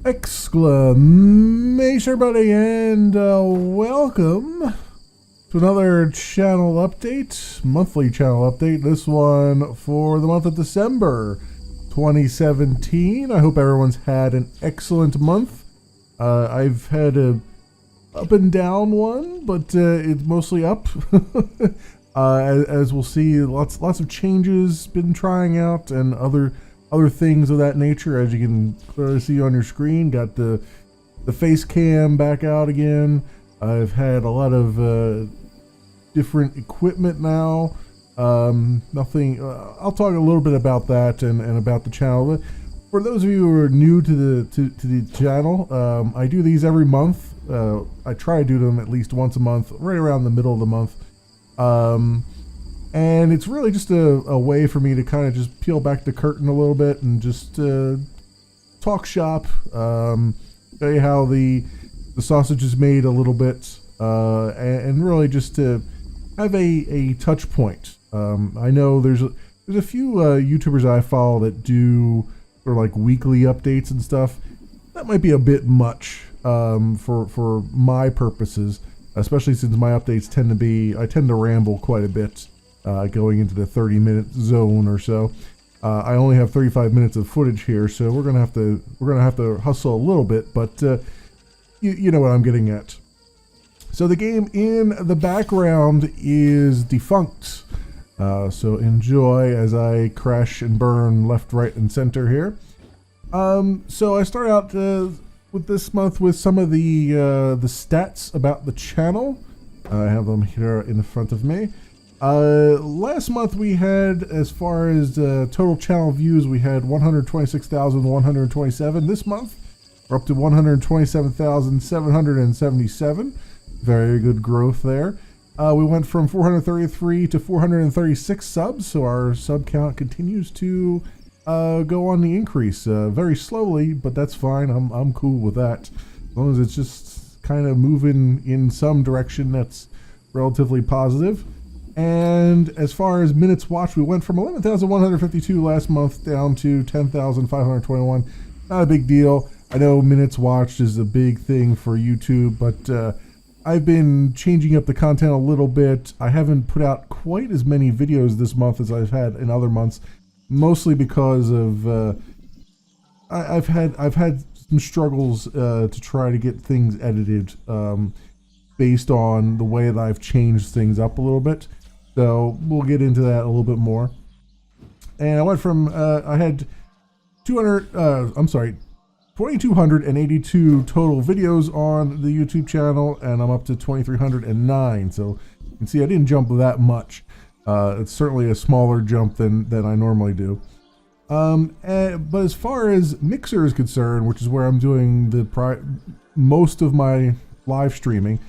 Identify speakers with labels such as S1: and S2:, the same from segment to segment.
S1: Exclamation everybody, and welcome to another channel update, monthly channel update. This one for the month of December 2017. I hope everyone's had an excellent month. I've had a up and down one, but it's mostly up. As we'll see, lots of changes been trying out, and other things of that nature. As you can clearly see on your screen, got the face cam back out again. I've had a lot of different equipment now. Nothing. I'll talk a little bit about that and about the channel. But for those of you who are new to the channel, I do these every month. I try to do them at least once a month, right around the middle of the month. And it's really just a way for me to kind of just peel back the curtain a little bit and just talk shop, show you how the sausage is made a little bit, and really just to have a touch point. I know there's a few YouTubers I follow that do sort of like weekly updates and stuff. That might be a bit much for my purposes, especially since my updates I tend to ramble quite a bit. Going into the 30-minute zone or so. I only have 35 minutes of footage here, so we're gonna have to hustle a little bit, but you know what I'm getting at. So the game in the background is Defunct. So enjoy as I crash and burn left, right, and center here. So I start out with this month with some of the stats about the channel. I have them here in front of me. Last month we had, as far as total channel views, we had 126,127. This month we're up to 127,777. Very good growth there. We went from 433 to 436 subs, so our sub count continues to go on the increase, very slowly, but that's fine. I'm cool with that, as long as it's just kind of moving in some direction that's relatively positive. And as far as minutes watched, we went from 11,152 last month down to 10,521. Not a big deal. I know minutes watched is a big thing for YouTube, but I've been changing up the content a little bit. I haven't put out quite as many videos this month as I've had in other months, mostly because of I've had some struggles to try to get things edited based on the way that I've changed things up a little bit. So we'll get into that a little bit more. And I went from I had 2,282 total videos on the YouTube channel, and I'm up to 2,309. So you can see I didn't jump that much. It's certainly a smaller jump than I normally do. But as far as Mixer is concerned, which is where I'm doing most of my live streaming,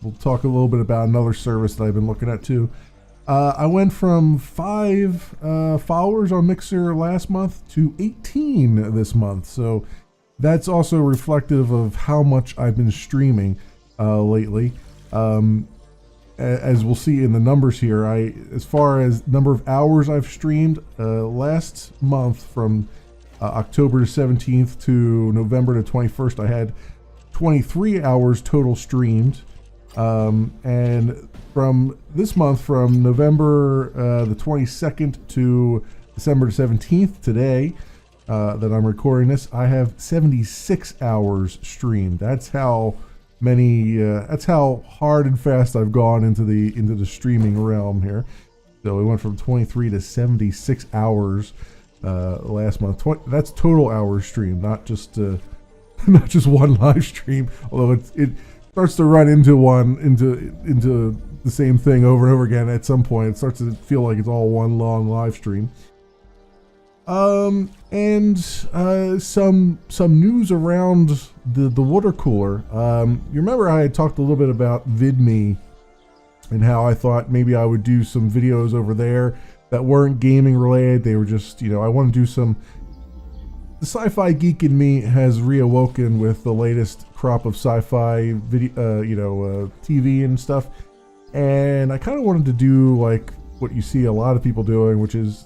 S1: we'll talk a little bit about another service that I've been looking at too. I went from 5 followers on Mixer last month to 18 this month. So that's also reflective of how much I've been streaming lately. As we'll see in the numbers here, as far as number of hours I've streamed, last month from October 17th to November the 21st, I had 23 hours total streamed. And from this month, from November the 22nd to December 17th, today, that I'm recording this, I have 76 hours streamed. That's how hard and fast I've gone into the streaming realm here. So we went from 23 to 76 hours last month. That's total hours streamed, not just one live stream, although it starts to run into the same thing over and over again. At some point it starts to feel like it's all one long live stream. And some news around the water cooler. You remember I had talked a little bit about VidMe and how I thought maybe I would do some videos over there that weren't gaming related. They were just, I want to do some. The sci-fi geek in me has reawoken with the latest crop of sci-fi video, TV and stuff. And I kind of wanted to do like what you see a lot of people doing, which is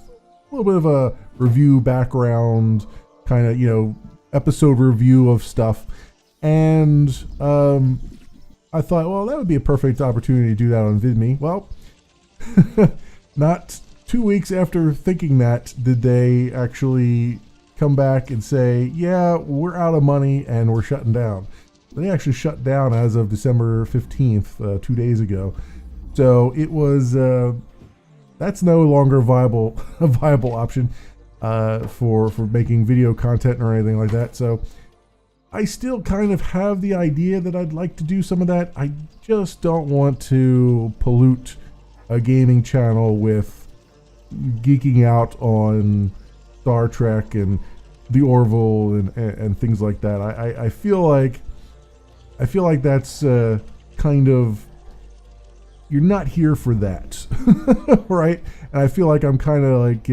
S1: a little bit of a review background, kind of, episode review of stuff, and I thought, well, that would be a perfect opportunity to do that on VidMe. Well, not 2 weeks after thinking that did they actually come back and say, yeah, we're out of money and we're shutting down. They actually shut down as of December 15th, 2 days ago. So it was, that's no longer a viable option for making video content or anything like that. So I still kind of have the idea that I'd like to do some of that. I just don't want to pollute a gaming channel with geeking out on Star Trek and the Orville and things like that. I feel like that's kind of, you're not here for that, right? And I feel like I'm kind of like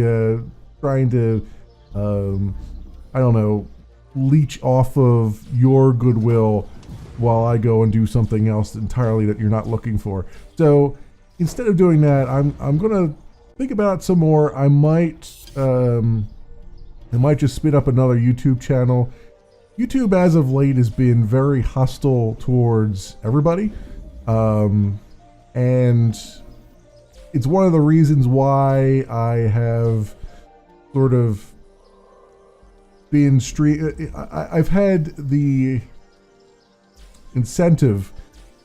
S1: trying to, I don't know, leech off of your goodwill while I go and do something else entirely that you're not looking for. So instead of doing that, I'm gonna think about it some more. I might just spin up another YouTube channel. YouTube as of late has been very hostile towards everybody. And it's one of the reasons why I have sort of been I've had the incentive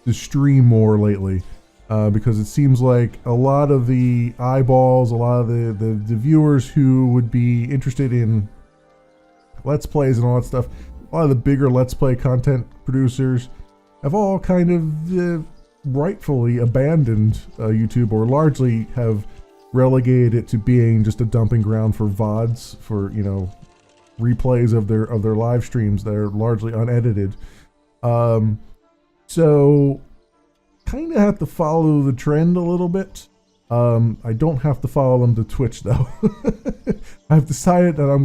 S1: to stream more lately, because it seems like a lot of the eyeballs, a lot of the viewers who would be interested in Let's Plays and all that stuff, a lot of the bigger Let's Play content producers have all kind of rightfully abandoned YouTube, or largely have relegated it to being just a dumping ground for VODs, for, you know, replays of their live streams that are largely unedited. So kind of have to follow the trend a little bit. I don't have to follow them to Twitch though. I've decided that I'm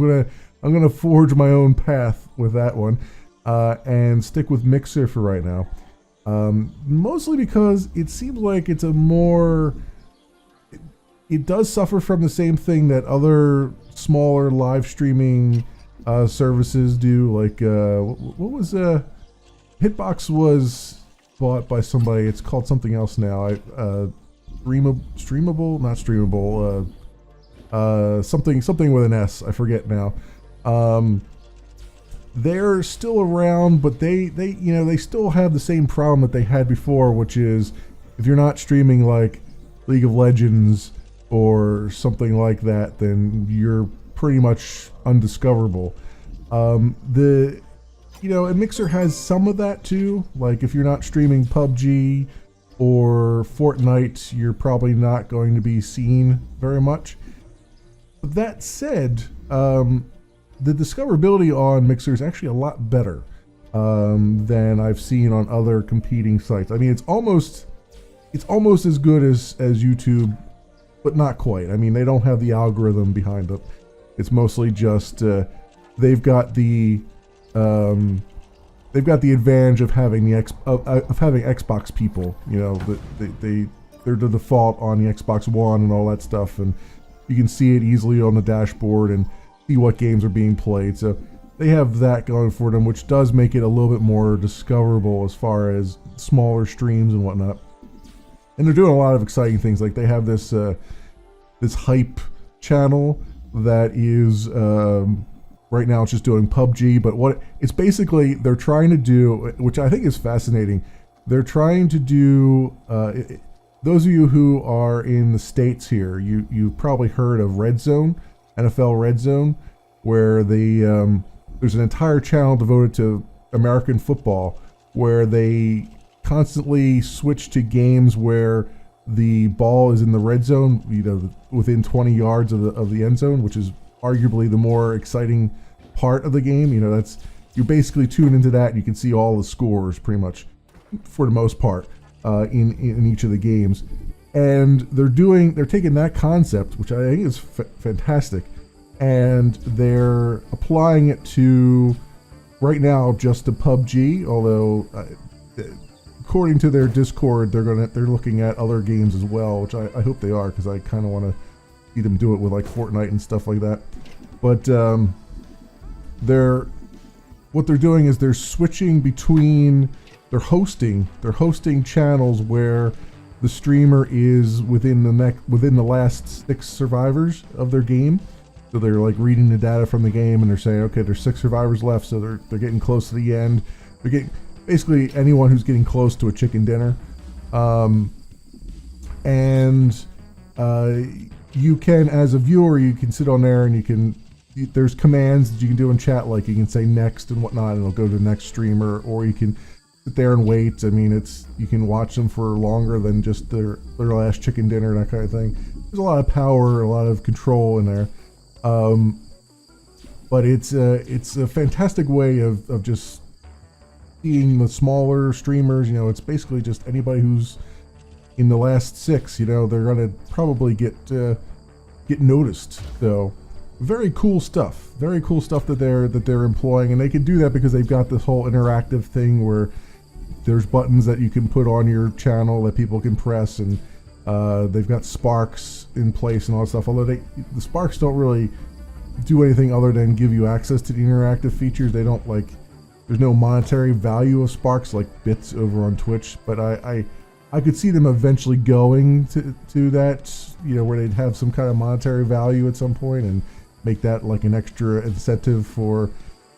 S1: gonna forge my own path with that one, and stick with Mixer for right now. Mostly because it seems like it's a more, it does suffer from the same thing that other smaller live streaming services do. Like what was Hitbox was bought by somebody. It's called something else now. Streamable, not streamable. Something with an S. I forget now. They're still around, but they you know, they still have the same problem that they had before, which is if you're not streaming like League of Legends or something like that, then you're pretty much undiscoverable. And Mixer has some of that too. Like if you're not streaming PUBG or Fortnite, you're probably not going to be seen very much. But that said, the discoverability on Mixer is actually a lot better than I've seen on other competing sites. I mean, it's almost as good as YouTube, but not quite. I mean, they don't have the algorithm behind it. It's mostly just they've got the advantage of having having Xbox people. You know, they're the default on the Xbox One and all that stuff, and you can see it easily on the dashboard and see what games are being played. So they have that going for them, which does make it a little bit more discoverable as far as smaller streams and whatnot. And they're doing a lot of exciting things. Like they have this this hype channel that is right now it's just doing PUBG, but what it's basically they're trying to do, which I think is fascinating, they're trying to do those of you who are in the States here, you've probably heard of Red Zone, NFL Red Zone, where there's an entire channel devoted to American football, where they constantly switch to games where the ball is in the red zone, you know, within 20 yards of the end zone, which is arguably the more exciting part of the game. You know, you basically tune into that and you can see all the scores pretty much for the most part in each of the games. And they're taking that concept, which I think is fantastic, and they're applying it to right now just to PUBG, although according to their Discord, they're looking at other games as well, which I hope they are, because I kind of want to see them do it with like Fortnite and stuff like that. But they're what they're doing is they're switching between, they're hosting channels where the streamer is within the last 6 survivors of their game. So they're like reading the data from the game and they're saying, okay, there's 6 survivors left, so they're getting close to the end. They're getting basically anyone who's getting close to a chicken dinner. You can, as a viewer, you can sit on there and there's commands that you can do in chat, like you can say next and whatnot, and it'll go to the next streamer, or you can sit there and wait. I mean, you can watch them for longer than just their last chicken dinner, that kind of thing. There's a lot of power, a lot of control in there. But it's a fantastic way of just seeing the smaller streamers. It's basically just anybody who's in the last 6. They're gonna probably get noticed. So very cool stuff that they're employing, and they can do that because they've got this whole interactive thing where there's buttons that you can put on your channel that people can press, and they've got sparks in place and all that stuff. Although the sparks don't really do anything other than give you access to the interactive features. They don't there's no monetary value of sparks like bits over on Twitch, but I could see them eventually going to that, where they'd have some kind of monetary value at some point and make that like an extra incentive for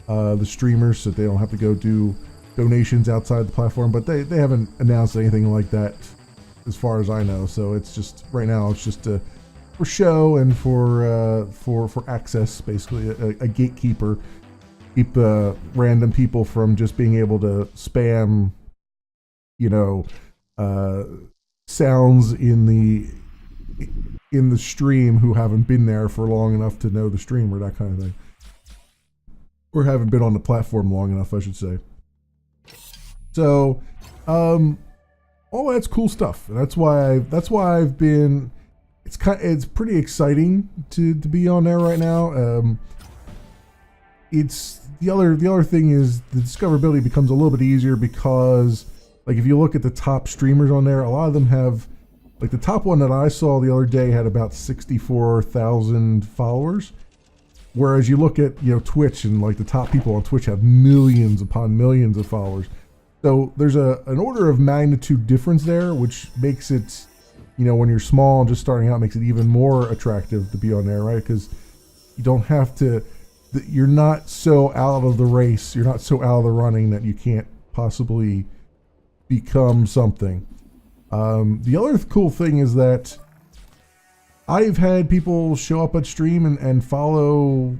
S1: the streamers so they don't have to go do donations outside the platform. But they haven't announced anything like that as far as I know. So it's just, right now, it's just for show and for access, basically a gatekeeper. Keep random people from just being able to spam, sounds in the stream who haven't been there for long enough to know the streamer, that kind of thing, or haven't been on the platform long enough, I should say. So, all that's cool stuff. And that's why I've been. It's pretty exciting to be on there right now. It's the other thing is the discoverability becomes a little bit easier because, like, if you look at the top streamers on there, a lot of them have, like, the top one that I saw the other day had about 64,000 followers. Whereas you look at, Twitch, and like the top people on Twitch have millions upon millions of followers. So there's an order of magnitude difference there, which makes it, when you're small and just starting out, makes it even more attractive to be on there, right? Because you don't have to, you're not so out of the race, you're not so out of the running that you can't possibly become something. The other cool thing is that I've had people show up at stream and follow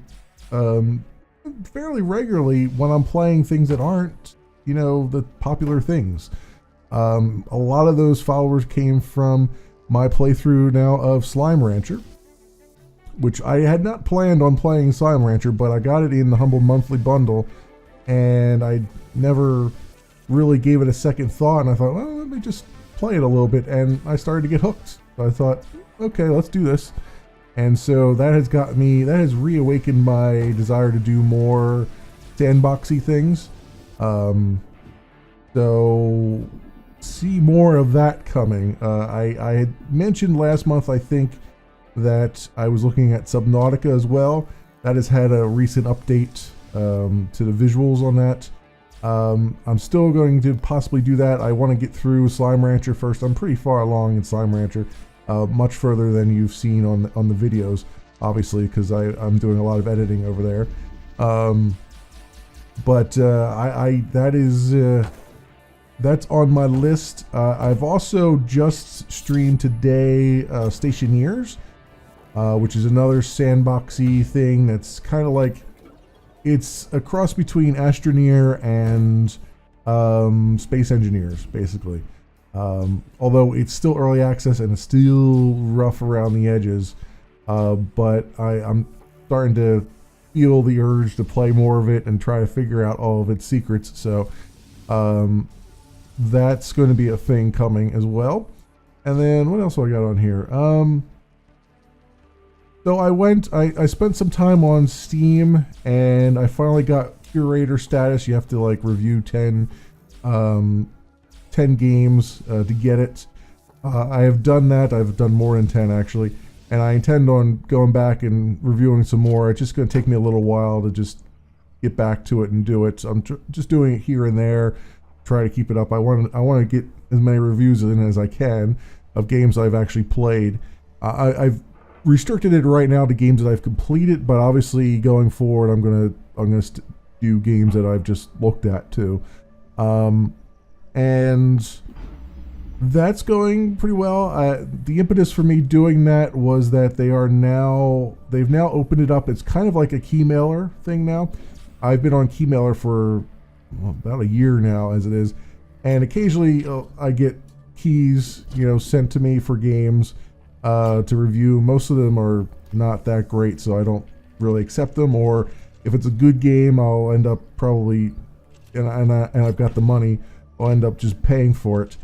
S1: fairly regularly when I'm playing things that aren't, the popular things. A lot of those followers came from my playthrough now of Slime Rancher, which I had not planned on playing Slime Rancher, but I got it in the Humble Monthly Bundle, and I never really gave it a second thought, and I thought, well, let me just play it a little bit, and I started to get hooked. So I thought, okay, let's do this. And so that has reawakened my desire to do more sandboxy things. So see more of that coming. I had mentioned last month, I think, that I was looking at Subnautica as well. That has had a recent update to the visuals on that. I'm still going to possibly do that. I want to get through Slime Rancher first. I'm pretty far along in Slime Rancher, much further than you've seen on the videos, obviously, because I'm doing a lot of editing over there. That's on my list. I've also just streamed today Stationeers, which is another sandboxy thing that's kind of like, it's a cross between Astroneer and Space Engineers, basically. Although it's still early access and it's still rough around the edges, but I'm starting to feel the urge to play more of it and try to figure out all of its secrets. So that's going to be a thing coming as well. And then what else do I got on here? So I spent some time on Steam, and I finally got curator status. You have to like review 10 games to get it. I have done that. I've done more than 10 actually, and I intend on going back and reviewing some more. It's just going to take me a little while to just get back to it and do it. So I'm just doing it here and there, try to keep it up. I want to get as many reviews in as I can of games I've actually played. I've restricted it right now to games that I've completed, but obviously going forward, I'm gonna do games that I've just looked at too, and that's going pretty well. The impetus for me doing that was that they've now opened it up. It's kind of like a Keymailer thing now. I've been on Keymailer for about a year now, as it is, and occasionally I get keys, sent to me for games to review. Most of them are not that great, so I don't really accept them. Or if it's a good game, I'll end up probably, and I've got the money, I'll end up just paying for it.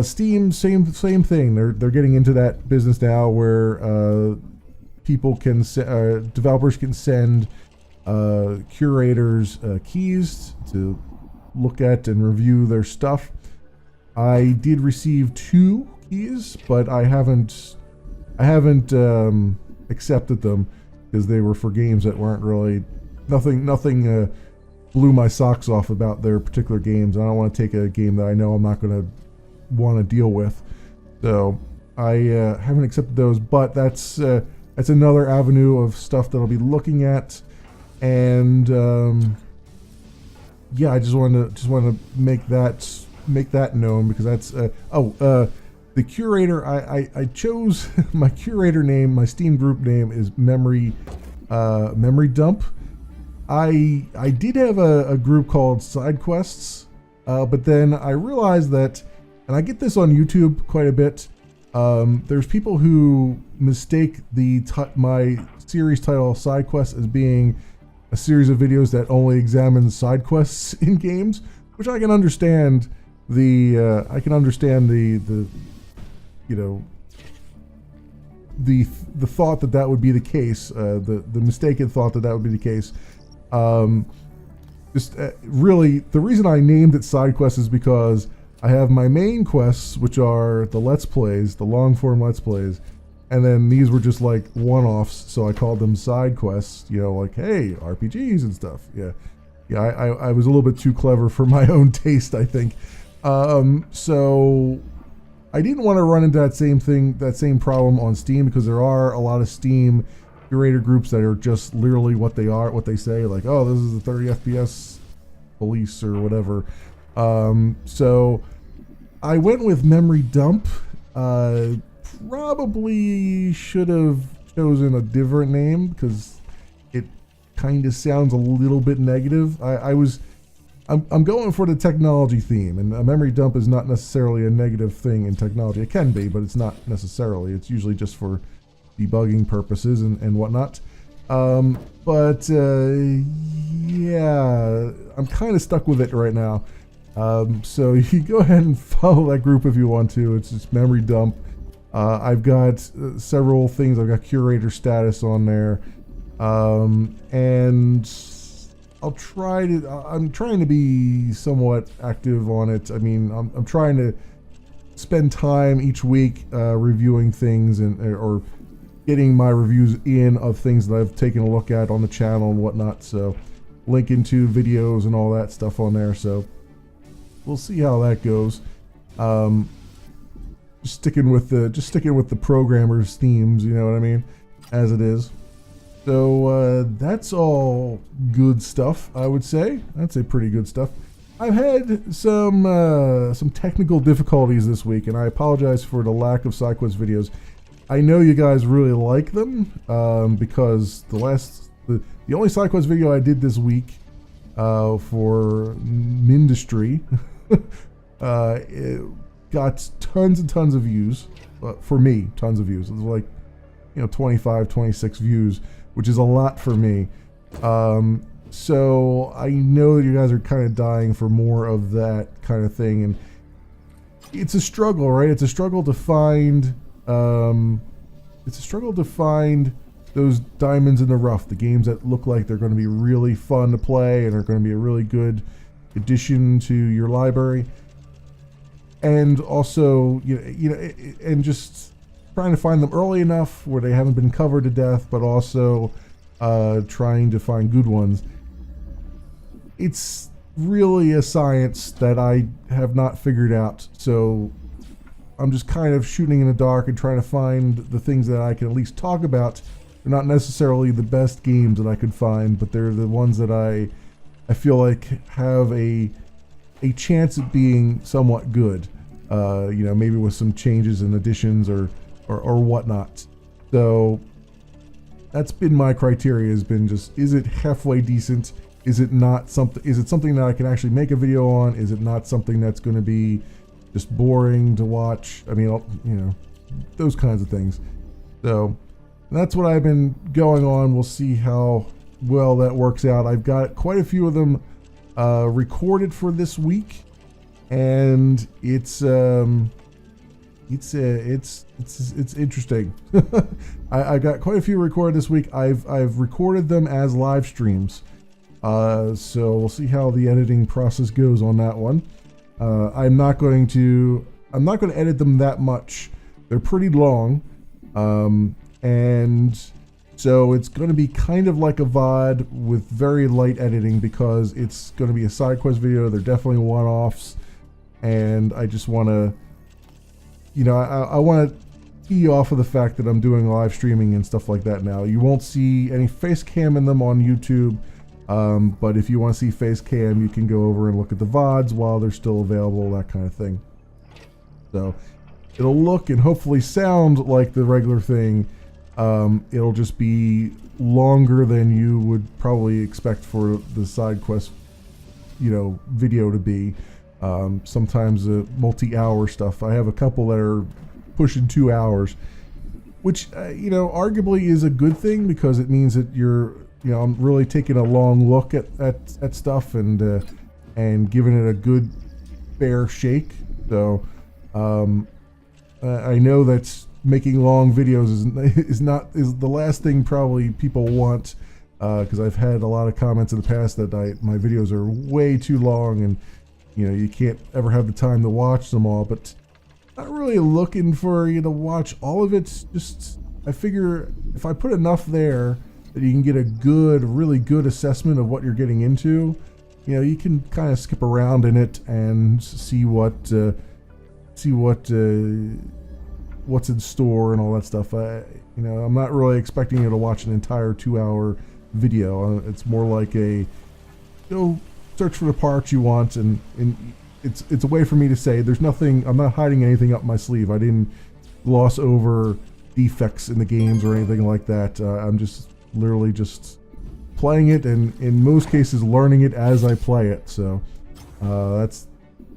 S1: Steam, same thing. They're getting into that business now where people can developers can send curators keys to look at and review their stuff. I did receive 2 keys, but I haven't accepted them because they were for games that weren't really nothing blew my socks off about their particular games. I don't want to take a game that I know I'm not going to want to deal with, so I haven't accepted those. But that's another avenue of stuff that I'll be looking at, and yeah, I just want to make that known, because that's the curator. I chose my curator name. My Steam group name is Memory Dump. I did have a group called Side Quests, but then I realized that, and I get this on YouTube quite a bit, there's people who mistake my series title Side Quests as being a series of videos that only examine side quests in games, which I can understand. The thought that would be the case, the mistaken thought that would be the case. Really, the reason I named it Side Quests is because I have my main quests, which are the Let's Plays, the long form Let's Plays, and then these were just like one-offs, so I called them Side Quests, like, hey, RPGs and stuff. Yeah, I was a little bit too clever for my own taste, I think. So I didn't want to run into that same problem on Steam, because there are a lot of Steam curator groups that are just literally what they say, like, oh, this is the 30 FPS police or whatever. So I went with Memory Dump. Probably should have chosen a different name, because it kind of sounds a little bit negative. I'm going for the technology theme, and a memory dump is not necessarily a negative thing in technology. It can be, but it's not necessarily. It's usually just for debugging purposes and whatnot. Yeah, I'm kind of stuck with it right now. So you can go ahead and follow that group if you want to. It's just Memory Dump. I've got several things. I've got curator status on there, and I'm trying to be somewhat active on it. I mean, I'm trying to spend time each week reviewing things or getting my reviews in of things that I've taken a look at on the channel and whatnot. So linking to videos and all that stuff on there. So we'll see how that goes. Just sticking with the programmers' themes, you know what I mean, as it is. So that's all good stuff, I would say. I'd say pretty good stuff. I've had some technical difficulties this week, and I apologize for the lack of SideQuest videos. I know you guys really like them, because the only SideQuest video I did this week for Mindustry it got tons and tons of views. For me, tons of views. It was like 25, 26 views, which is a lot for me. So I know that you guys are kind of dying for more of that kind of thing, and it's a struggle, right? It's a struggle to find. Those diamonds in the rough, the games that look like they're going to be really fun to play and are going to be a really good addition to your library, and also and just trying to find them early enough where they haven't been covered to death, but also trying to find good ones. it's really a science that I have not figured out. So I'm just kind of shooting in the dark and trying to find the things that I can at least talk about. They're not necessarily the best games that I could find, but they're the ones that I feel like have a chance at being somewhat good. Maybe with some changes and additions or whatnot. So that's been my criteria, has been just, is it halfway decent? Is it not something, is it something that I can actually make a video on? Is it not something that's going to be just boring to watch? I mean, those kinds of things. So that's what I've been going on. We'll see how well that works out. I've got quite a few of them recorded for this week, and it's interesting. I got quite a few recorded this week. I've recorded them as live streams, so we'll see how the editing process goes on that one. I'm not going to edit them that much. They're pretty long, and so it's going to be kind of like a VOD with very light editing, because it's going to be a side quest video. They're definitely one-offs, and I just want to, I want to key off of the fact that I'm doing live streaming and stuff like that now. You won't see any face cam in them on YouTube, but if you want to see face cam, you can go over and look at the VODs while they're still available, that kind of thing. So it'll look and hopefully sound like the regular thing. It'll just be longer than you would probably expect for the side quest, video to be. Sometimes multi-hour stuff. I have a couple that are pushing 2 hours, which, arguably is a good thing, because it means that I'm really taking a long look at stuff and giving it a good fair shake. So, I know that making long videos is the last thing probably people want, because I've had a lot of comments in the past that my videos are way too long, and you can't ever have the time to watch them all. But not really looking for you to watch all of it. Just, I figure if I put enough there that you can get a really good assessment of what you're getting into, you can kind of skip around in it and see what's in store and all that stuff. I'm not really expecting you to watch an entire 2-hour video. It's more like go search for the parts you want, and it's a way for me to say there's nothing, I'm not hiding anything up my sleeve. I didn't gloss over defects in the games or anything like that. I'm just literally just playing it, and in most cases learning it as I play it. So that's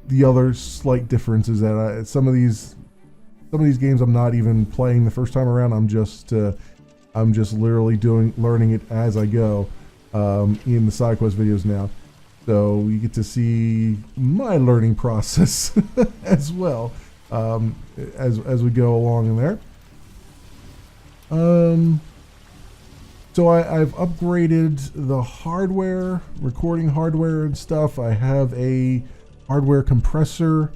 S1: the other slight difference, is that some of these games I'm not even playing the first time around. I'm just literally learning it as I go in the side quest videos now. So you get to see my learning process as well, as we go along in there. So I've upgraded the hardware, recording hardware and stuff. I have a hardware compressor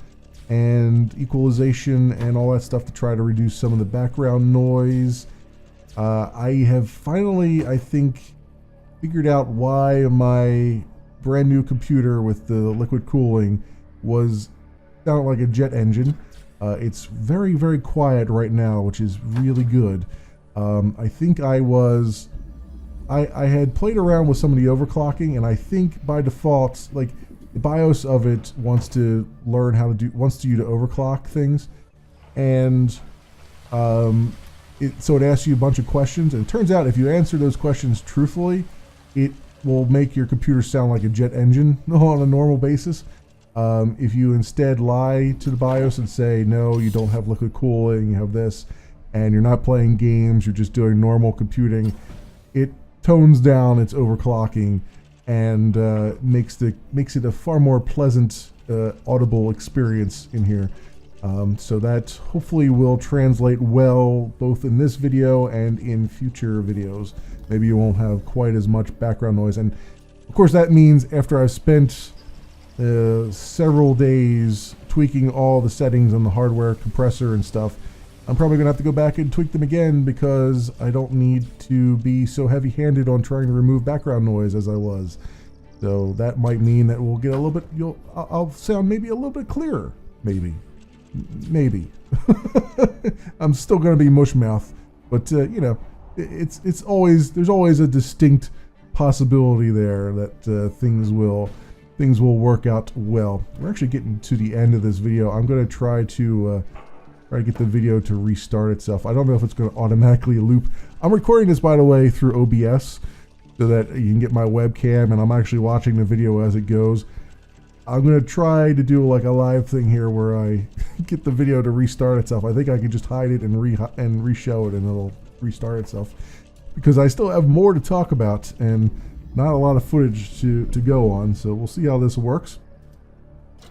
S1: and equalization and all that stuff to try to reduce some of the background noise. I have finally, I think, figured out why my brand new computer with the liquid cooling sounded like a jet engine. It's very, very quiet right now, which is really good. I think I had played around with some of the overclocking, and I think by default, like, the BIOS of it wants you to overclock things, and so it asks you a bunch of questions, and it turns out if you answer those questions truthfully, it will make your computer sound like a jet engine on a normal basis. If you instead lie to the BIOS and say, no, you don't have liquid cooling, you have this, and you're not playing games, you're just doing normal computing, it tones down its overclocking and makes it a far more pleasant audible experience in here. So that hopefully will translate well both in this video and in future videos. Maybe you won't have quite as much background noise, and of course that means after I've spent several days tweaking all the settings on the hardware compressor and stuff, I'm probably gonna have to go back and tweak them again, because I don't need to be so heavy-handed on trying to remove background noise as I was. So that might mean that we'll get a little bit, I'll sound maybe a little bit clearer, maybe. I'm still going to be mush mouth, but you know, it's always, there's always a distinct possibility there that things will work out well. We're actually getting to the end of this video. I'm going to try to get the video to restart itself. I don't know if it's going to automatically loop. I'm recording this, by the way, through OBS so that you can get my webcam, and I'm actually watching the video as it goes. I'm going to try to do like a live thing here where I get the video to restart itself. I think I can just hide it and re-show it, and it'll restart itself, because I still have more to talk about and not a lot of footage to go on. So we'll see how this works.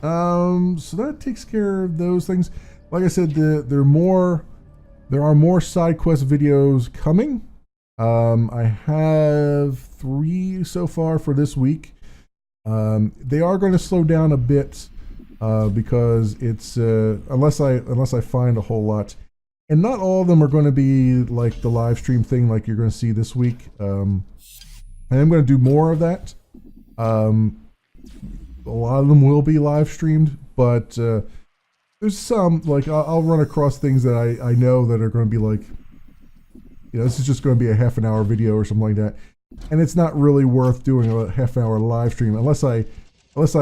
S1: So that takes care of those things. Like I said, there are more side quest videos coming. I have 3 so far for this week. They are going to slow down a bit because it's unless I find a whole lot, and not all of them are going to be like the live stream thing like you're going to see this week. I am going to do more of that. A lot of them will be live streamed, but there's some, like, I'll run across things that I know that are going to be like, you know, this is just going to be a half-an-hour video or something like that, and it's not really worth doing a half-hour live stream unless I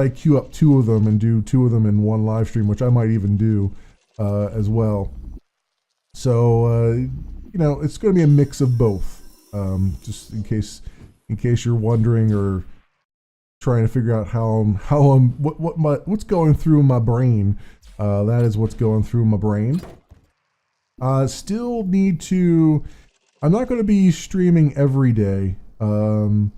S1: queue up 2 of them and do 2 of them in one live stream, which I might even do as well. So you know, it's going to be a mix of both, just in case you're wondering or trying to figure out what's going through my brain. That is what's going through my brain. Still need to. I'm not going to be streaming every day. I'm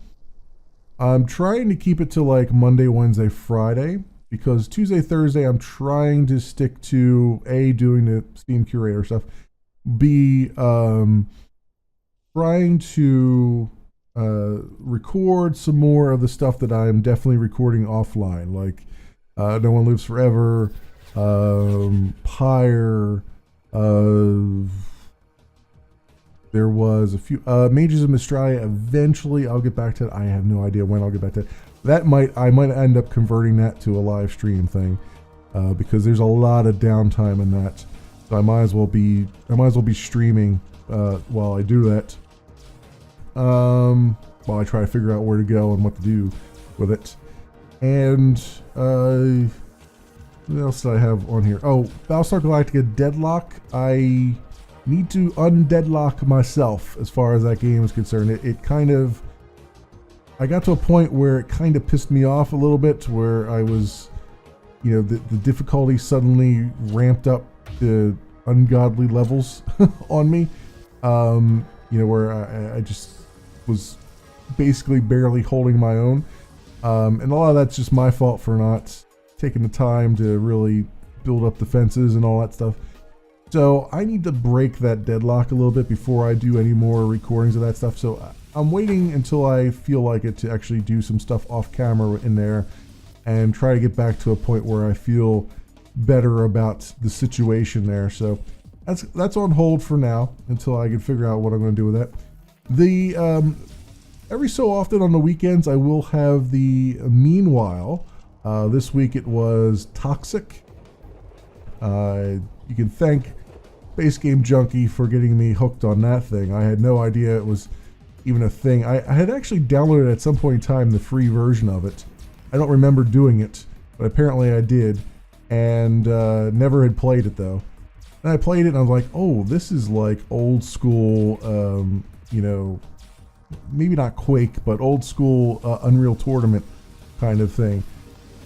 S1: trying to keep it to like Monday, Wednesday, Friday, because Tuesday, Thursday, I'm trying to stick to A, doing the Steam Curator stuff, B, trying to record some more of the stuff that I'm definitely recording offline, like No One Lives Forever, Pyre, there was a few Mages of Mystralia. Eventually I'll get back to it. I have no idea when I'll get back to it. I might end up converting that to a live stream thing, because there's a lot of downtime in that. So I might as well be streaming while I do that. While I try to figure out where to go and what to do with it. And what else did I have on here? Oh, Battlestar Galactica Deadlock. I need to undeadlock myself as far as that game is concerned. It kind of, I got to a point where it kind of pissed me off a little bit, where I was, you know, the difficulty suddenly ramped up to ungodly levels on me. You know, where I just was basically barely holding my own. And a lot of that's just my fault for not taking the time to really build up defenses and all that stuff. So I need to break that deadlock a little bit before I do any more recordings of that stuff. So I'm waiting until I feel like it to actually do some stuff off camera in there and try to get back to a point where I feel better about the situation there. So that's on hold for now until I can figure out what I'm going to do with that. Every so often on the weekends I will have the Meanwhile. This week it was Toxic. You can thank Base Game Junkie for getting me hooked on that thing. I had no idea it was even a thing. I had actually downloaded at some point in time the free version of it. I don't remember doing it, but apparently I did, and never had played it though. And I played it and I was like, oh, this is like old school, you know, maybe not Quake, but old school Unreal Tournament kind of thing.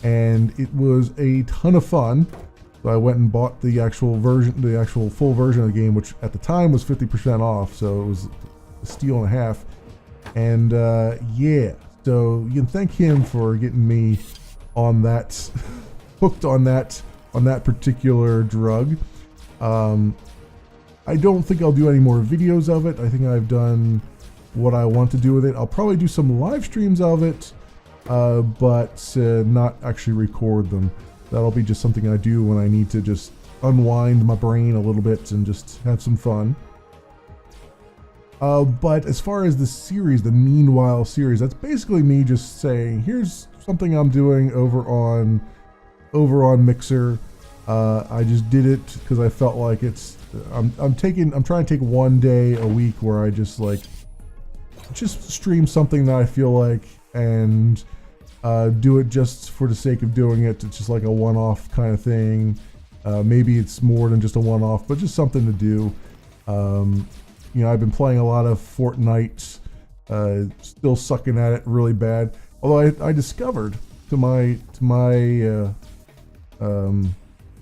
S1: And it was a ton of fun. So I went and bought the actual version, the actual full version of the game, which at the time was 50% off. So it was a steal and a half. And yeah, so you can thank him for getting me on that, hooked on that particular drug. I don't think I'll do any more videos of it. I think I've done what I want to do with it. I'll probably do some live streams of it, but not actually record them. That'll be just something I do when I need to just unwind my brain a little bit and just have some fun. But as far as the series, the Meanwhile series, that's basically me just saying, here's something I'm doing over on Mixer. I just did it because I felt like I'm trying to take one day a week where I just stream something that I feel like, and do it just for the sake of doing it. It's just like a one-off kind of thing. Maybe it's more than just a one-off, but just something to do. I've been playing a lot of Fortnite, still sucking at it really bad. Although I discovered to my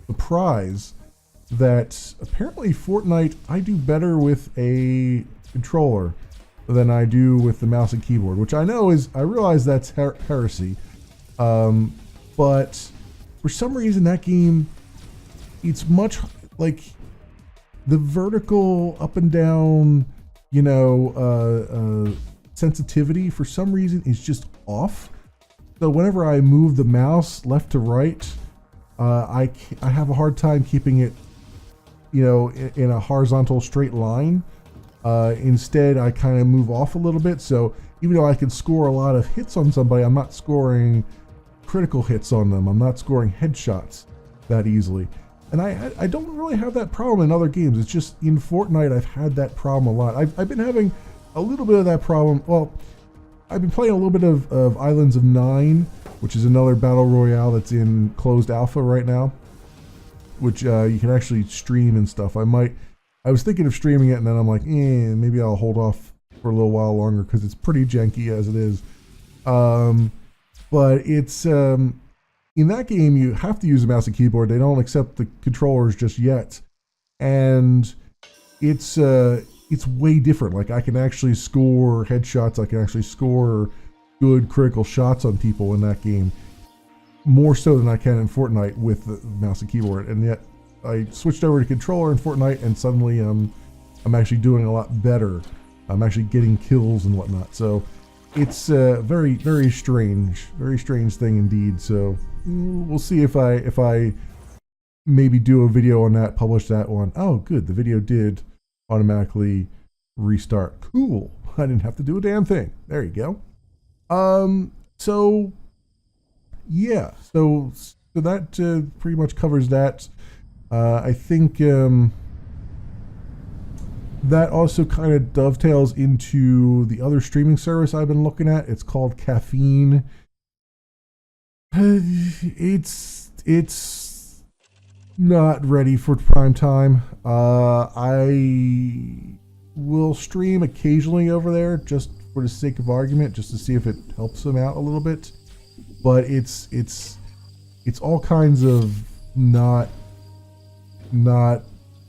S1: surprise that apparently Fortnite, I do better with a controller than I do with the mouse and keyboard, which I realize that's heresy. But for some reason that game, it's much like the vertical up and down, sensitivity for some reason is just off. So whenever I move the mouse left to right, I have a hard time keeping it, in a horizontal straight line. Instead, I kind of move off a little bit. So even though I can score a lot of hits on somebody, I'm not scoring critical hits on them. I'm not scoring headshots that easily. And I don't really have that problem in other games. It's just in Fortnite, I've had that problem a lot. I've been having a little bit of that problem. Well, I've been playing a little bit of Islands of Nine, which is another battle royale that's in closed alpha right now, which you can actually stream and stuff. I was thinking of streaming it, and then I'm like, maybe I'll hold off for a little while longer because it's pretty janky as it is. But it's in that game, you have to use a mouse and keyboard. They don't accept the controllers just yet, and it's way different. Like I can actually score headshots. I can actually score good critical shots on people in that game, more so than I can in Fortnite with the mouse and keyboard. And yet, I switched over to controller in Fortnite, and suddenly I'm actually doing a lot better. I'm actually getting kills and whatnot. So it's a very, very strange thing indeed. So we'll see if I maybe do a video on that, publish that one. Oh, good. The video did automatically restart. Cool. I didn't have to do a damn thing. There you go. So yeah. So that pretty much covers that. I think that also kind of dovetails into the other streaming service I've been looking at. It's called Caffeine. It's not ready for prime time. I will stream occasionally over there just for the sake of argument, just to see if it helps them out a little bit. But it's all kinds of not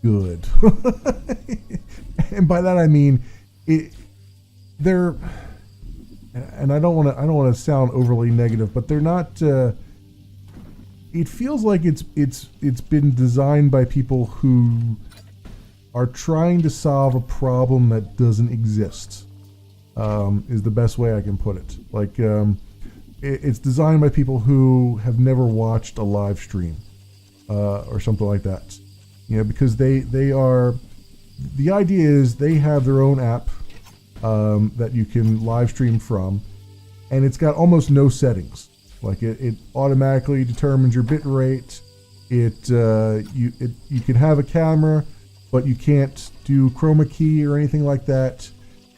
S1: good. And by that I mean they're, and I don't want to sound overly negative, but they're not. It feels like it's been designed by people who are trying to solve a problem that doesn't exist. Is the best way I can put it. Like it's designed by people who have never watched a live stream or something like that. Because they are. The idea is they have their own app that you can live stream from, and it's got almost no settings. Like it automatically determines your bit rate. You can have a camera, but you can't do chroma key or anything like that.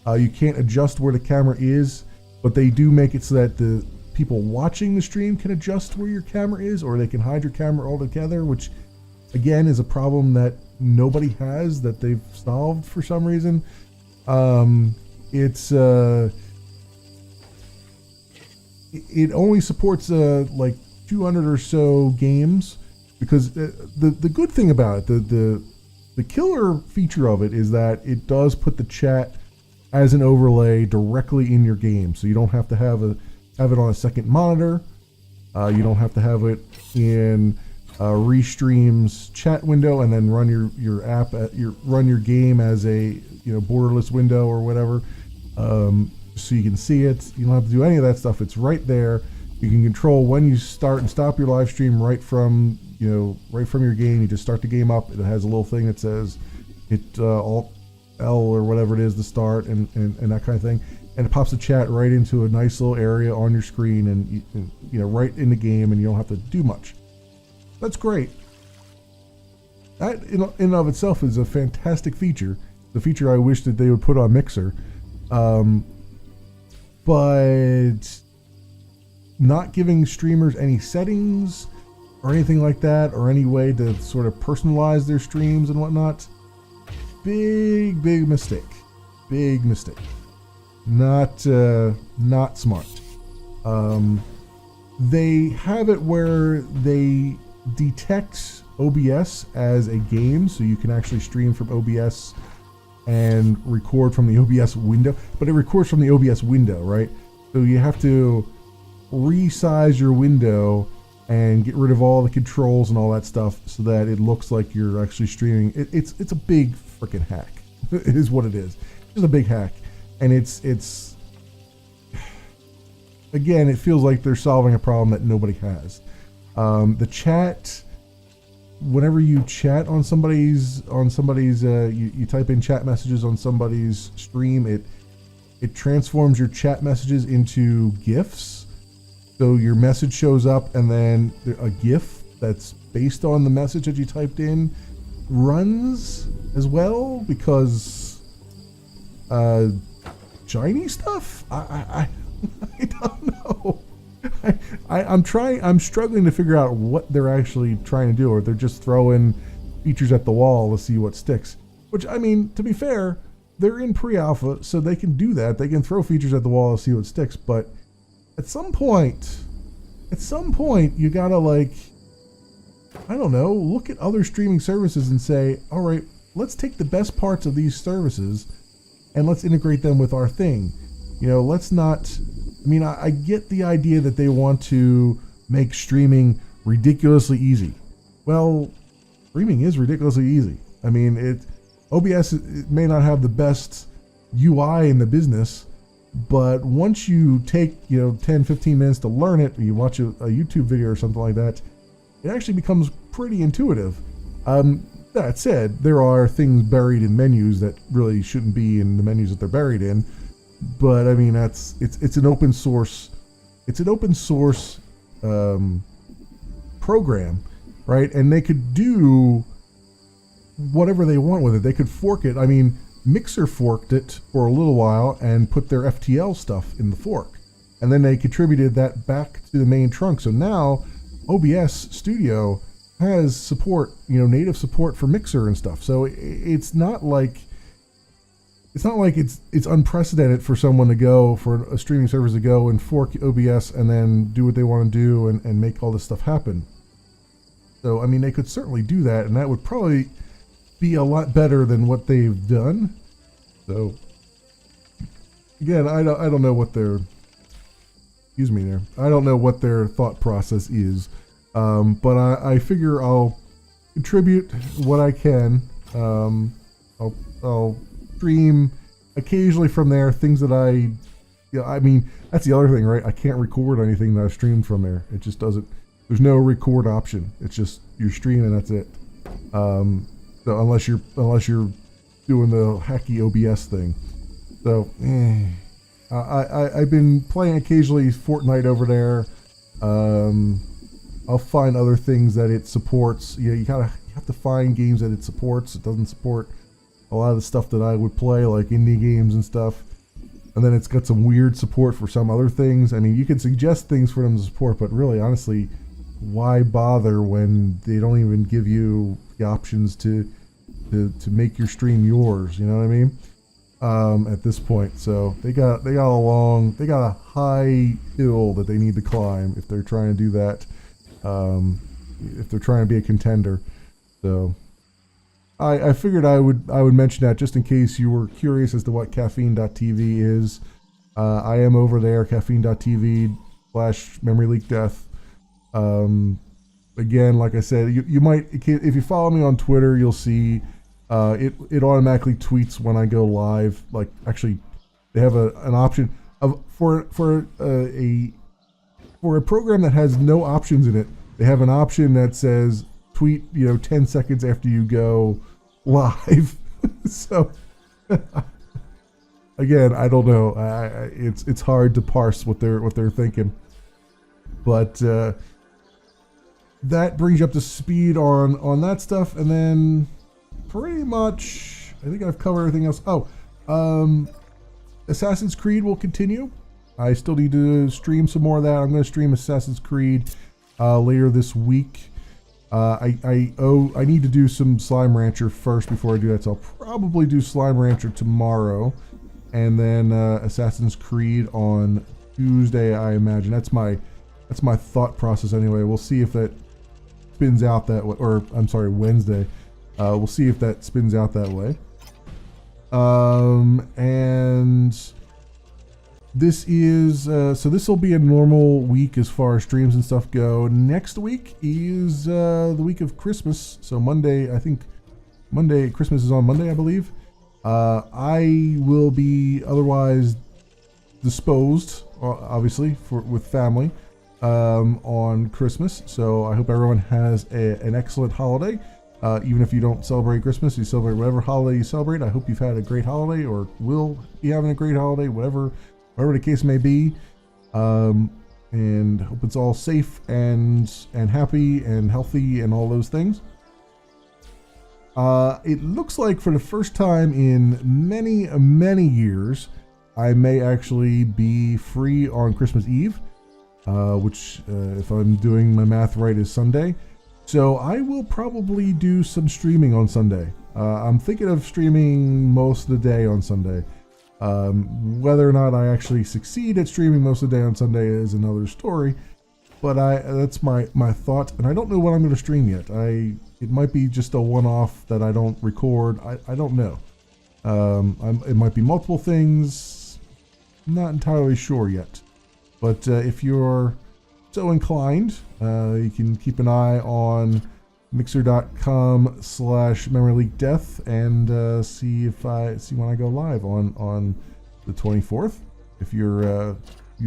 S1: You can't adjust where the camera is, but they do make it so that the people watching the stream can adjust where your camera is, or they can hide your camera altogether, which again is a problem that nobody has, that they've solved for some reason. It only supports like 200 or so games, because the good thing about it, the killer feature of it is that it does put the chat as an overlay directly in your game, so you don't have to have it on a second monitor. You don't have to have it in Restream's chat window and then run your app run your game as a borderless window or whatever, so you can see it. You don't have to do any of that stuff. It's right there. You can control when you start and stop your live stream right from your game. You just start the game up. It has a little thing that says it all L or whatever it is to start and that kind of thing. And it pops the chat right into a nice little area on your screen and you know, right in the game, and you don't have to do much. That's great. That in and of itself is a fantastic feature. The feature I wish that they would put on Mixer. But not giving streamers any settings or anything like that, or any way to sort of personalize their streams and whatnot. Big mistake. Big mistake. Not smart. They have it where they detect OBS as a game, so you can actually stream from OBS and record from the OBS window, but it records from the OBS window, right? So you have to resize your window and get rid of all the controls and all that stuff so that it looks like you're actually streaming. It's a big freaking hack. It is what it is. It's a big hack, and it's again, it feels like they're solving a problem that nobody has. The chat, whenever you chat on somebody's you type in chat messages on somebody's stream, it transforms your chat messages into GIFs. So your message shows up, and then a GIF that's based on the message that you typed in runs as well, because shiny stuff. I don't know. I'm struggling to figure out what they're actually trying to do, or they're just throwing features at the wall to see what sticks. Which, I mean, to be fair, they're in pre-alpha, so they can do that. They can throw features at the wall to see what sticks, but at some point, you gotta, like, I don't know, look at other streaming services and say, all right, let's take the best parts of these services and let's integrate them with our thing. You know, let's not, I mean, I get the idea that they want to make streaming ridiculously easy. Well, streaming is ridiculously easy. I mean, OBS it may not have the best UI in the business, but once you take, 10, 15 minutes to learn it, or you watch a YouTube video or something like that, it actually becomes pretty intuitive. That said, there are things buried in menus that really shouldn't be in the menus that they're buried in. But I mean, it's an open source, program, right? And they could do whatever they want with it. They could fork it. I mean, Mixer forked it for a little while and put their FTL stuff in the fork, and then they contributed that back to the main trunk. So now OBS Studio has support, native support for Mixer and stuff. So it's not like it's unprecedented for someone to go, for a streaming service to go and fork OBS and then do what they want to do and make all this stuff happen. So, I mean, they could certainly do that, and that would probably be a lot better than what they've done. So, again, I don't know what their, excuse me there, I don't know what their thought process is, but I figure I'll contribute what I can. I'll stream occasionally from there, things that I mean, that's the other thing, right? I can't record anything that I've streamed from there. It just doesn't, there's no record option. It's just you're streaming, that's it. So unless you're doing the hacky OBS thing. So I've been playing occasionally Fortnite over there. I'll find other things that it supports. You have to find games that it supports. It doesn't support a lot of the stuff that I would play, like indie games and stuff. And then it's got some weird support for some other things. I mean, you can suggest things for them to support, but really, honestly, why bother when they don't even give you the options to make your stream yours? You know what I mean? At this point, so they got a high hill that they need to climb if they're trying to do that. If they're trying to be a contender, so. I figured I would mention that just in case you were curious as to what Caffeine.tv is. I am over there, Caffeine.tv/memoryleakdeath. Again, like I said, you might, if you follow me on Twitter, you'll see it automatically tweets when I go live. Like, actually, they have an option of for a program that has no options in it. They have an option that says tweet 10 seconds after you go live. So Again, I don't know. It's hard to parse what they're thinking, but that brings you up to speed on that stuff, and then pretty much I think I've covered everything else. Assassin's Creed will continue. I still need to stream some more of that. I'm going to stream Assassin's Creed later this week. I need to do some Slime Rancher first before I do that, so I'll probably do Slime Rancher tomorrow, and then Assassin's Creed on Tuesday, I imagine. That's my thought process anyway. We'll see if that spins out that way, or I'm sorry, Wednesday. We'll see if that spins out that way. And this is so this will be a normal week as far as streams and stuff go. Next week is the week of Christmas, so Monday, I think Christmas is on Monday, I believe. I will be otherwise disposed, obviously, with family on Christmas, so I hope everyone has an excellent holiday. Even if you don't celebrate Christmas, you celebrate whatever holiday you celebrate. I hope you've had a great holiday, or will be having a great holiday, whatever the case may be. And hope it's all safe and happy and healthy and all those things. It looks like for the first time in many years, I may actually be free on Christmas Eve, which, if I'm doing my math right, is Sunday. So I will probably do some streaming on Sunday. I'm thinking of streaming most of the day on Sunday. Whether or not I actually succeed at streaming most of the day on Sunday is another story. But that's my thought, and I don't know what I'm going to stream yet. It might be just a one-off that I don't record. I don't know. It might be multiple things. I'm not entirely sure yet. But if you're so inclined, you can keep an eye on mixer.com/memoryleakdeath and see when I go live on the 24th. If you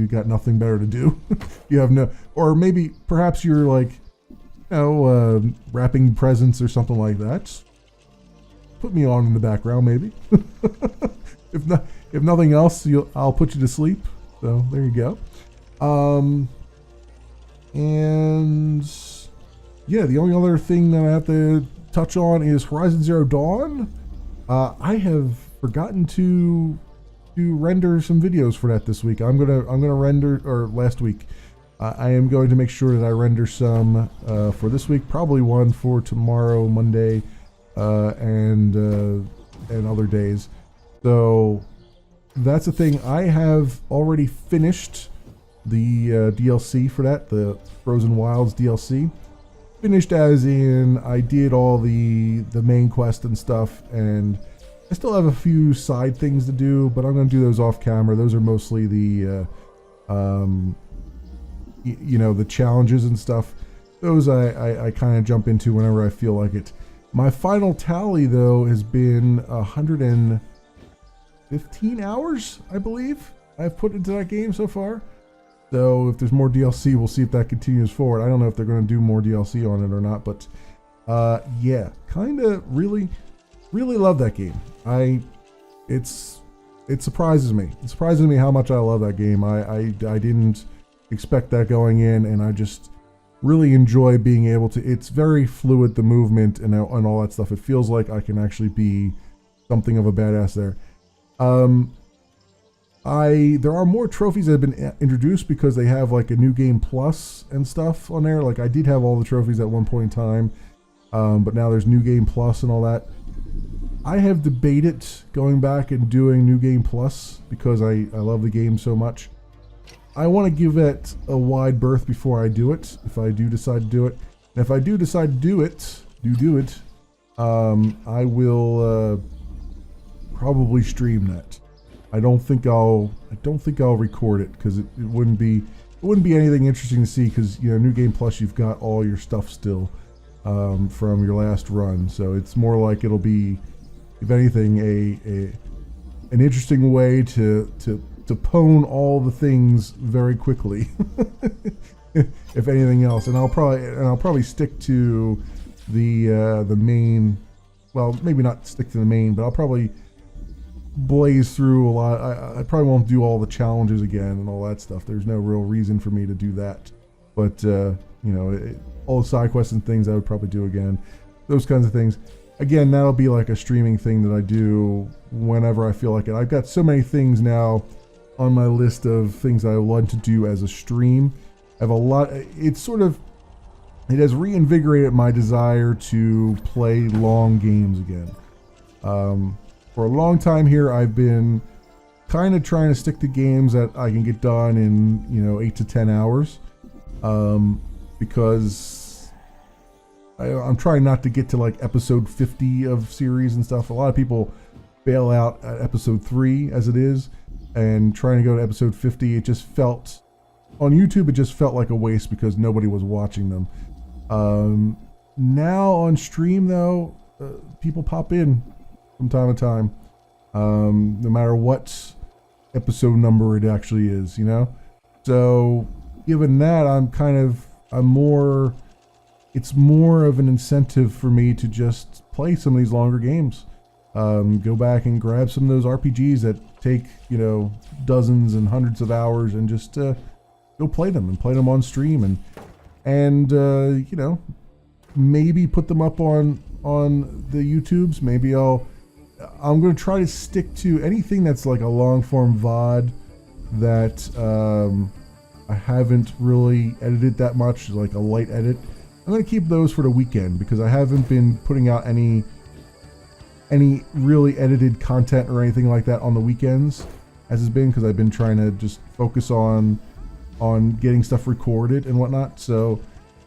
S1: got nothing better to do, you have no, or maybe perhaps you're like, wrapping presents or something like that. Put me on in the background, maybe. If nothing else, I'll put you to sleep. So there you go. And yeah, the only other thing that I have to touch on is Horizon Zero Dawn. I have forgotten to render some videos for that this week. I'm gonna render, or last week. I am going to make sure that I render some for this week. Probably one for tomorrow, Monday, and other days. So that's the thing. I have already finished the DLC for that, the Frozen Wilds DLC. Finished as in I did all the main quest and stuff, and I still have a few side things to do, but I'm going to do those off camera. Those are mostly the the challenges and stuff. Those I kind of jump into whenever I feel like it. My final tally, though, has been 115 hours, I believe, I've put into that game so far. So if there's more DLC, we'll see if that continues forward. I don't know if they're going to do more DLC on it or not, but yeah, kind of really love that game. It surprises me. It surprises me how much I love that game. I didn't expect that going in, and I just really enjoy being able to. It's very fluid, the movement and all that stuff. It feels like I can actually be something of a badass there. There are more trophies that have been introduced because they have like a new game plus and stuff on there. Like I did have all the trophies at one point in time, but now there's new game plus and all that. I have debated going back and doing new game plus because I love the game so much. I want to give it a wide berth before I do it, if I do decide to do it. And if I do decide to do it, I will probably stream that. I don't think I'll record it because it wouldn't be anything interesting to see, because new game plus, you've got all your stuff still from your last run, so it's more like it'll be, if anything, an interesting way to pwn all the things very quickly. If anything else, and I'll probably stick to the main. Well, maybe not stick to the main, but I'll probably blaze through a lot. I probably won't do all the challenges again and all that stuff. There's no real reason for me to do that. But all the side quests and things I would probably do again. Those kinds of things. Again, that'll be like a streaming thing that I do whenever I feel like it. I've got so many things now on my list of things I want to do as a stream. I have a lot. It has reinvigorated my desire to play long games again. For a long time here, I've been kind of trying to stick to games that I can get done in 8 to 10 hours, because I'm trying not to get to like episode 50 of series and stuff. A lot of people bail out at episode 3 as it is, and trying to go to episode 50, it just felt on YouTube, it just felt like a waste because nobody was watching them. Now on stream though, people pop in from time to time, no matter what episode number it actually is, So given that, it's more of an incentive for me to just play some of these longer games. Go back and grab some of those RPGs that take, dozens and hundreds of hours and just go play them on stream and maybe put them up on the YouTubes. Maybe I'm going to try to stick to anything that's like a long form VOD that I haven't really edited that much, like a light edit. I'm going to keep those for the weekend because I haven't been putting out any really edited content or anything like that on the weekends, as it's been, because I've been trying to just focus on getting stuff recorded and whatnot. So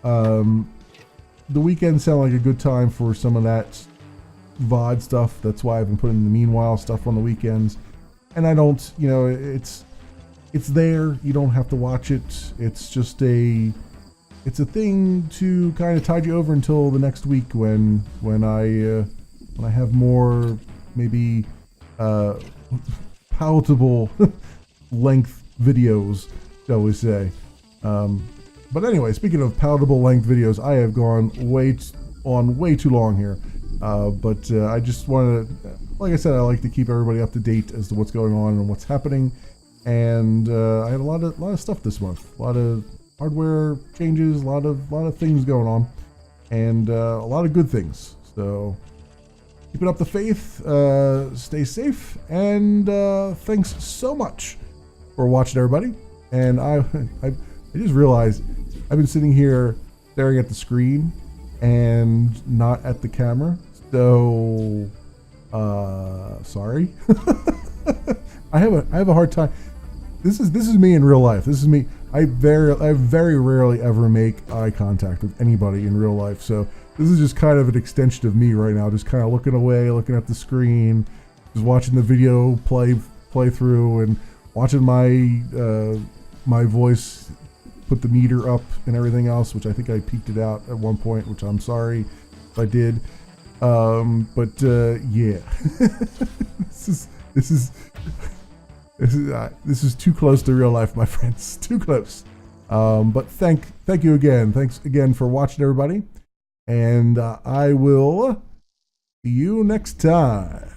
S1: the weekends sound like a good time for some of that VOD stuff. That's why I've been putting the Meanwhile stuff on the weekends. And I don't, it's there. You don't have to watch it. It's just it's a thing to kind of tide you over until the next week when I have more maybe palatable length videos, shall we say. But anyway, speaking of palatable length videos, I have gone way too long here. But I just wanted to, like I said, I like to keep everybody up to date as to what's going on and what's happening. And I had a lot of stuff this month, a lot of hardware changes, a lot of things going on, and a lot of good things. So keep it up the faith, stay safe, and thanks so much for watching, everybody. And I just realized I've been sitting here staring at the screen and not at the camera. So sorry. I have a hard time. This is me in real life. This is me. I very rarely ever make eye contact with anybody in real life. So this is just kind of an extension of me right now, just kind of looking away, looking at the screen, just watching the video play through, and watching my voice put the meter up and everything else, which I think I peaked it out at one point, which I'm sorry if I did. But yeah, this is too close to real life, my friends. Too close. But thank you again. Thanks again for watching, everybody. And I will see you next time.